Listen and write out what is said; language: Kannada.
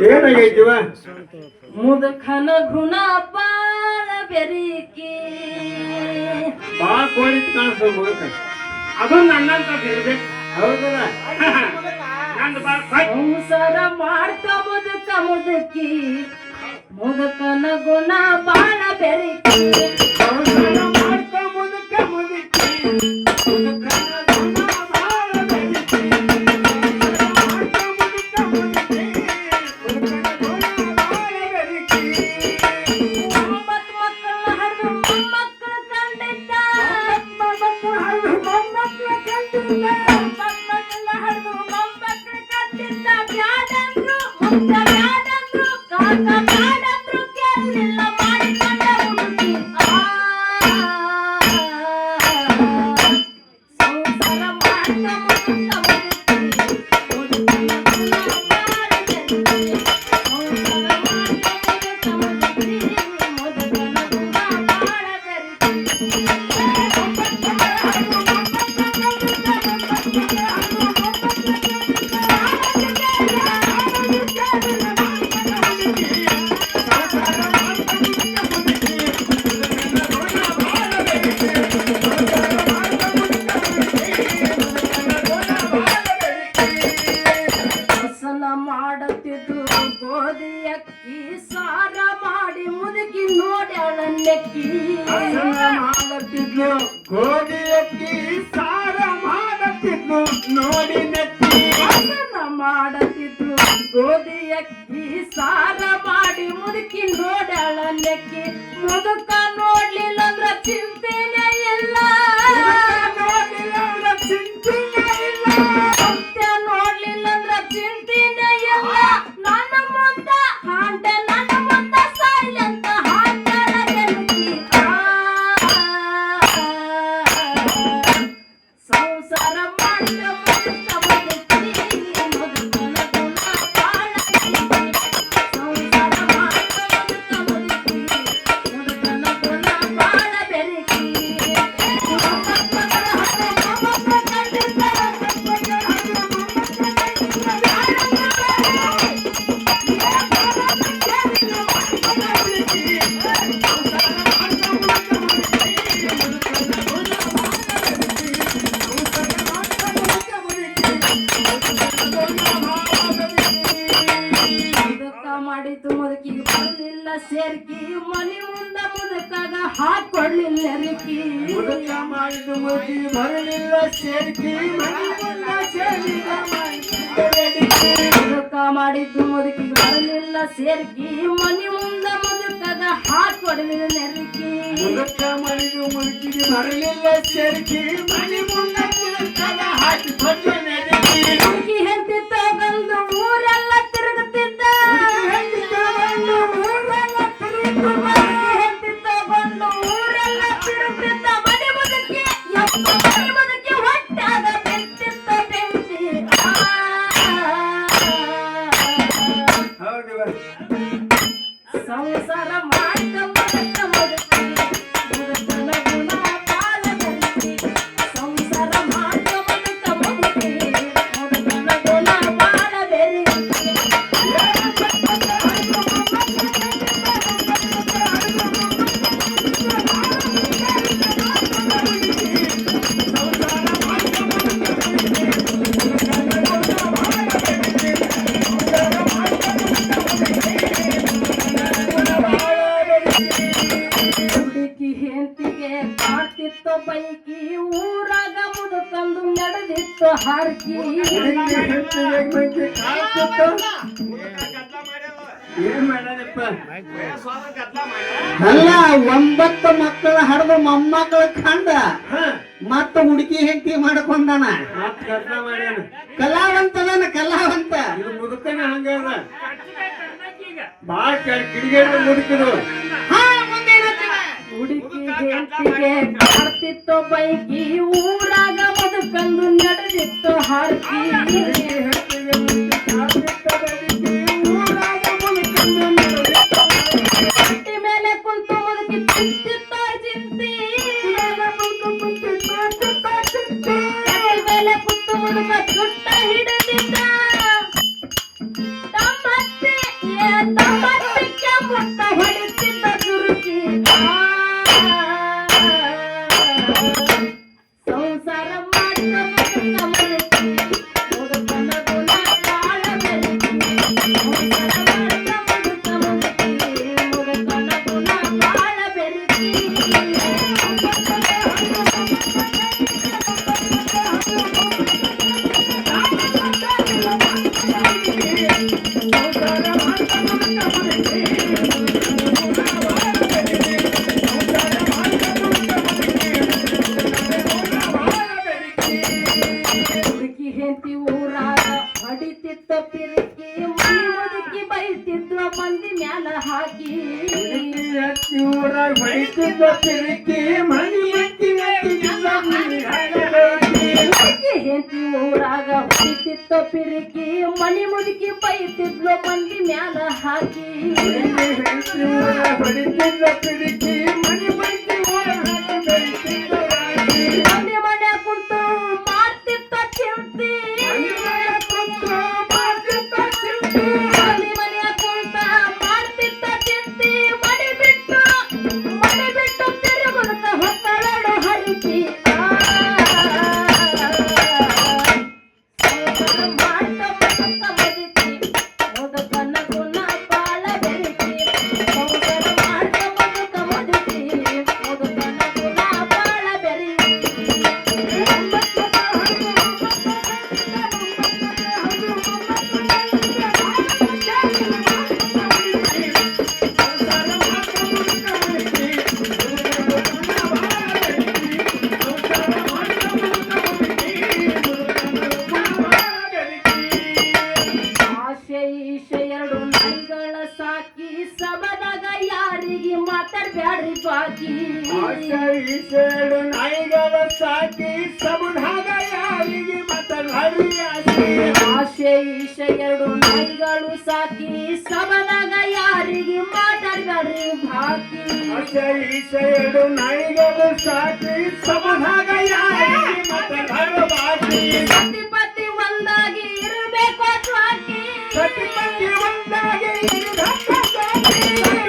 ಏನಾಗೈತಿವ ಮುದಖನ ಗುಣ ಬಾಳ ಬೆರಿಕಿ ಬಾ ಕೋಳಿ ಕಾಣಿಸ್ತದ ಮುದಕ ಅದು ನನ್ನಂತ ಇರ್ಬೇಕು ಹೌದಲ್ಲ ಸಂಸಾರ ಮಾಡ್ಕ ಮುದಕಿ ಮುದಕನ ಗುಣ ಬಾಳ ಬೆರಿಕಿ ಸಂಸಾರ ಮಾಡ್ಕ ಮುದಕಿ ಮಾಡತಿದ್ರು ಗೋಧಿ ಅಕ್ಕಿ ಸಾರ ಮಾಡಿ ಮುದುಕಿ ನೋಡ್ಯಾಳ ನೆಕ್ಕಿ ಮಾಡತಿದ್ಲು ಗೋಧಿ ಅಕ್ಕಿ ಸಾರ ಮಾಡತಿದ್ಲು ನೋಡಿ ನೆಕ್ಕಿ ಮಾಡತಿದ್ರು ಗೋಧಿ ಅಕ್ಕಿ ಸಾರ ಮಾಡಿ ಮುದುಕಿ ನೋಡ್ಯಾಳ ನೆಕ್ಕಿ ಮುದುಕ ನೋಡ್ಲಿಲ್ಲ ಅಂದ್ರ ಚಿಂತೆನೆ ಇಲ್ಲ ಚಿಂತೆನೆ ಇಲ್ಲ ಸತ್ಯ ನೋಡ್ಲಿಲ್ಲ ಅಂದ್ರ ಚಿಂತೆನೆ ಇಲ್ಲ ನನ್ನ ಮುಂದ ಹಾಂಡೆ ನನ್ನ ಮುಂದ ಸಾಯ್ಲಂತ ಹಾಡ್ಯಾಳ ಗೆಳತಿ ಸಂಸಾರ ಮಾಡ್ಕ ಮಾಡಿತು ಮುದುಕಿಗೆ ಬರಲಿಲ್ಲ ಸೇರ್ಕಿ ಮನಿ ಮುಂದ ಮುದುಕಾಗ ಹಾಕೊಡ್ಲಿಲ್ಲ ರಿಕಿ ಮುದುಕ ಮಾಡಿದು ಮುದುಕಿ ಬರಲಿಲ್ಲ ಸೇರ್ಕಿ ಮನಿ ಮುಂದ ಮುದುಕ ಮಾಡಿದ್ದು ಮುದುಕಿಗೆ ಬರಲಿಲ್ಲ ಸೇರ್ಕಿ ಮನಿ ಮುಂದ ಮುದುಕಾಗ ಹಾಕೊಡ್ಲಿಲ್ಲ ನೆರಿಕಿ ಮುದುಕ ಮಾಡಿದು ಮುದುಕಿಗೆ ಬರಲಿಲ್ಲ ಸೇರ್ಕಿ ಮನಿ ಮುಂದ ಮುದುಕಾಗ ಹಾಕಿಕೊಂಡು ನೆರಿಕಿ ಮುದುಕಿ ಹೆಂಡತಿ ತಗೊಂಡು ಊರೆಲ್ಲ ತಿರುಗುತ್ತಿದ್ದ ಹೆಂಡತಿ ತಗೊಂಡು ಊರೆಲ್ಲ ತಿರುಗುತ್ತಿದ್ದ ಮನೆ ಮುದುಕಿ ಮನೆ ಮುದುಕಿ ಹೊಟ್ಟಾಗ ಬೆಂತಿತ್ತ ಬೆಂಕಿ ಸಂಸಾರ ಮಾಡ್ಕ ಮುದುಕಿ ಮುದುಕನ ಗುಣ ಬಾಳ ಬೆರಿಕಿ ಸಂಸಾರ ಮಾಡ್ಕ ಮುದುಕಿ ಮುದುಕನ ಗುಣ ಬಾಳ ಬೆರಿಕಿ ಹುಡುಕಿ ಹೆಂತಿಗೆ ಕಾಡ್ತಿತ್ತು ಬೈಕಿ ಊರಾಗ ಮುದುಕಂದು ನಡೆದಿತ್ತು ಹಾರ್ಕಿ ಏನ್ ಮಾಡ್ಯಾನಪ್ಪ ಅಲ್ಲ 9 ಮಕ್ಕಳ ಹಡ್ದು ಮೊಮ್ಮಕ್ಕಳ ಕಂಡ ಮತ್ತ ಹುಡುಕಿ ಹೆಂಡತಿ ಮಾಡ್ಕೊಂಡನ ಮತ್ ಕತ್ಲ ಮಾಡ್ಯಾನ ಕಲಾವಂತನ ಕಲಾವಂತ ಇದು ಮುದುಕನ ಹಂಗದ ಬಾಳ ಕಿಡಿಗೇಡಿ ಮುದುಕರು ಹುಡುಕಿ ಹೆಂತಿಗೆ ಕಾಡ್ತಿತ್ತು ಬೈಕಿ ಊರಾಗ ಮುದುಕಂದು ನಡೆದಿತ್ತು ಹಾರ್ಕಿ ಹಟ್ಟಿ ಮೇಲೆ ಕುಂತು ಮುದುಕಿ ಚಿಂತಿತ್ತ ಚಿಂತಿ ಹಟ್ಟಿ ಮೇಲೆ ಕುಂತು ಮುದುಕ ಚುಟ್ಟ ಹಿಡಿದಿದ್ದ ತಮ್ಮ ಹೊಡಿತಿತ್ತ ಪಿರಿಕಿ ಮನಿ ಮುದುಕಿ ಬೈತಿದ್ಲು ಮಂದಿ ಮ್ಯಾಲ ಹಾಕಿ ಎತ್ತಿ ಊರಾಗ ಹೊಡಿತಿದ್ದ ಪಿರಿಕಿ ಮನಿ ಎತ್ತಿ ಹೆಂಡತಿ ಊರಾಗ ಹೊಡಿತಿತ್ತ ಪಿರಿಕಿ ಮನಿ ಮುದುಕಿ ಬೈತಿದ್ಲು ಮಂದಿ ಮ್ಯಾಲ ಹಾಕಿ ಎತ್ತಿ ಊರಾಗ ಹೊಡಿತಿದ್ದ ಪಿರಿಕಿ ಮನಿ ಬೈತಿ ಮನೆ ಮನೆ ಕುಂತು ಮಾಡ್ತಿತ್ತ ಚಿಂತಿ ಮನೆ ಮನೆ ಕುಂತ ಮಾಡ್ತಿತ್ತ ಚಿಂತಿ ಮನೆ ಬಿಟ್ಟು ತಿರುಗುತ್ತ ಹೊತ್ತಳಡು ಹರಿಕಿ ಮಾಡ್ತ ಮದಿತಿ ಮುದುಕನ ಗುಣ ಬಾಳ ಬೆರಿಕಿ ಮಾಡ್ತ ಮದಿತಿ ಮುದುಕನ ಗುಣ ಬಾಳ ಬೆರಿಕಿ ಆಶೆ ಈಶೆ ಎರಡು ನಾಯಿಗಳ ಸಾಕಿ ಸಬದಾಗ ಯಾರಿಗೆ ಮಾತಾಡ್ಬ್ಯಾಡ್ರಿ ಬಾಕಿ ಈಶೇಳು ನಾಯಿಗಳ ಸಾಕಿ ಸಮುದಾಯ ಯಾರಿಗೆ ಮಾತಾಡಿ ಆಶೆ ಈಶೆ ಎರಡು ನಾಯಿಗಳು ಸಾಕಿ ಸಬದಾಗ ಯಾರಿಗೆ ಮಾತಾಡ್ಬ್ಯಾಡ್ರಿ ಬಾಕಿ ಈಶೇಳು ನಾಯಿಗಳು ಸಾಕಿ ಸಮುದಾಯ ಯಾರಿಗೆ ಮಾತಾಡಿ ಬಾಕಿ ಸತಿಪತಿ ಒಂದಾಗಿ ಇರಬೇಕು ಸ್ವಾಕಿ ಸತಿಪತಿ ಒಂದಾಗಿ ಇರಬೇಕು ಸ್ವಾಕಿ